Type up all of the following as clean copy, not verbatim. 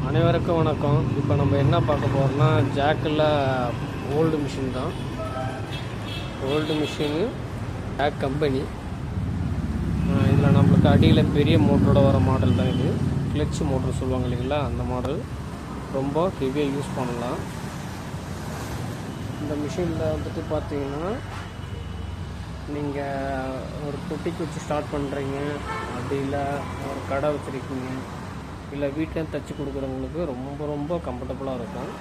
அனைவருக்கும் வணக்கம். இப்போ நம்ம என்ன பார்க்க போகிறோம்னா, ஜாக்கில் ஓல்டு மிஷின் தான். Old machine jack company. இதில் நம்மளுக்கு அடியில் பெரிய மோட்டரோட வர மாடல் தான் இது. கிளச் மோட்டர் சொல்லுவாங்க இல்லைங்களா, அந்த மாடல் ரொம்ப ஹெவியாக யூஸ் பண்ணலாம். இந்த மிஷினில் வந்துட்டு பார்த்தீங்கன்னா, நீங்கள் ஒரு தொட்டிக்கு வச்சு ஸ்டார்ட் பண்ணுறீங்க, அப்படி இல்லை ஒரு கடை வச்சுருக்கீங்க, இல்லை வீட்டில் தைச்சி கொடுக்குறவங்களுக்கு ரொம்ப ரொம்ப கம்ஃபர்டபுளாக இருக்கும்.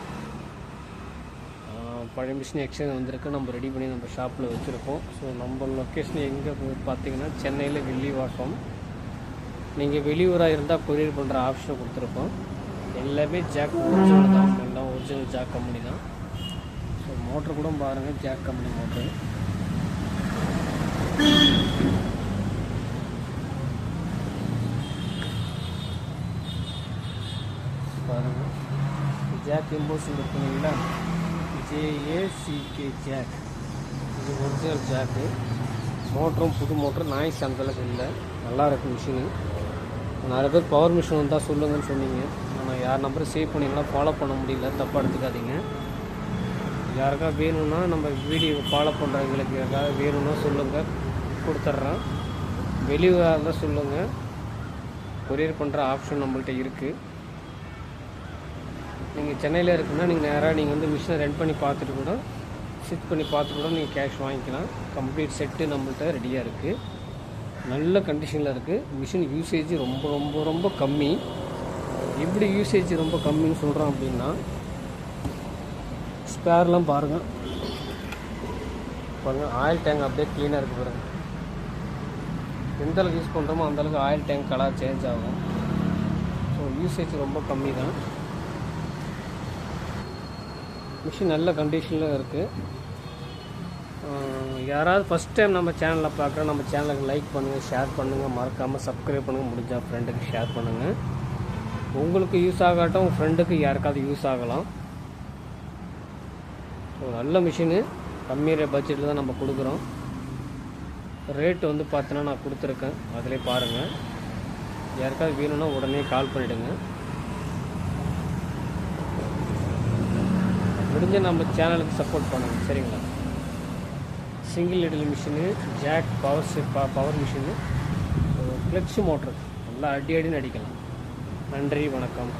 பழைய மிஷின் எக்ஸ்சேஞ்ச் வந்திருக்கு, நம்ம ரெடி பண்ணி நம்ம ஷாப்பில் வச்சுருக்கோம். ஸோ நம்ம லொக்கேஷன் எங்கே பார்த்தீங்கன்னா, சென்னையில் வில்லிவாக்கம். நீங்கள் வெளியூராக இருந்தால் கொரியர் பண்ணுற ஆப்ஷனை கொடுத்துருக்கோம். எல்லாமே ஜாக் ஒரிஜினல் தான், எல்லாம் ஒரிஜினல் ஜாக் கம்பெனி தான். ஸோ மோட்ரு கூட பாருங்கள், ஜாக் கம்பெனி மோட்ரு. பாருங்கள், ஜாக் இம்போசிங் இருக்குங்களா, JACK ஜாக். இது ஒரிஜினல் ஜாக்கு. மோட்டரும் புது மோட்ரு, நாய்ஸ் அந்தளவுக்கு இல்லை, நல்லா இருக்குது மிஷினு. நிறைய பேர் பவர் மிஷின் வந்தால் சொல்லுங்கன்னு சொன்னீங்க. ஆனால் யார் நம்பரை சேவ் பண்ணிங்கன்னா ஃபாலோ பண்ண முடியல, தப்பாக எடுத்துக்காதீங்க. யாருக்காவது வேணும்னா, நம்ம வீடியோ ஃபாலோ பண்ணுறவங்களுக்கு யாருக்காவது வேணும்னா சொல்லுங்கள், கொடுத்துட்றேன். வெளியூராக இருந்தால் சொல்லுங்கள், கொரியர் பண்ணுற ஆப்ஷன் நம்மள்கிட்ட இருக்குது. நீங்கள் சென்னையில் இருக்குன்னா நீங்கள் நேராக நீங்கள் வந்து மிஷினை ரெண்ட் பண்ணி பார்த்துட்டு கூட, ஸ்டிச் பண்ணி பார்த்துட்டு கூட நீங்கள் கேஷ் வாங்கிக்கலாம். கம்ப்ளீட் செட்டு நம்மள்கிட்ட ரெடியாக இருக்குது, நல்ல கண்டிஷனில் இருக்குது. மிஷின் யூசேஜ் ரொம்ப ரொம்ப ரொம்ப கம்மி. எப்படி யூசேஜ் ரொம்ப கம்மின்னு சொல்கிறோம் அப்படின்னா, ஸ்பேர்லாம் பாருங்கள், ஆயில் டேங்க் அப்படியே க்ளீனாக இருக்குது பாருங்கள். எந்தளவுக்கு யூஸ் பண்ணுறோமோ அந்தளவுக்கு ஆயில் டேங்க் கலர் சேஞ்ச் ஆகும். ஸோ யூசேஜ் ரொம்ப கம்மி தான். மிஷின் நல்ல கண்டிஷனில் இருக்குது. யாராவது ஃபஸ்ட் டைம் நம்ம சேனலில் பார்க்குறோம், நம்ம சேனலுக்கு லைக் பண்ணுங்கள், ஷேர் பண்ணுங்கள், மறக்காமல் சப்ஸ்கிரைப் பண்ணுங்கள், முடிஞ்சால் ஃப்ரெண்டுக்கு ஷேர் பண்ணுங்கள். உங்களுக்கு யூஸ் ஆகாட்டும், உங்கள் ஃப்ரெண்டுக்கு யாருக்காவது யூஸ் ஆகலாம். ஸோ நல்ல மிஷினு, கம்மியான பட்ஜெட்டில் தான் நம்ம கொடுக்குறோம். ரேட்டு வந்து பார்த்தோன்னா நான் கொடுத்துருக்கேன், அதிலே பாருங்கள். யாருக்காவது வேணும்னா உடனே கால் பண்ணிவிடுங்க. முடிஞ்ச நம்ம சேனலுக்கு சப்போர்ட் பண்ணுங்கள், சரிங்களா. Single little machine, jack power machine, clutch motor, நல்லா அடி அடின்னு அடிக்கலாம். நன்றி, வணக்கம்.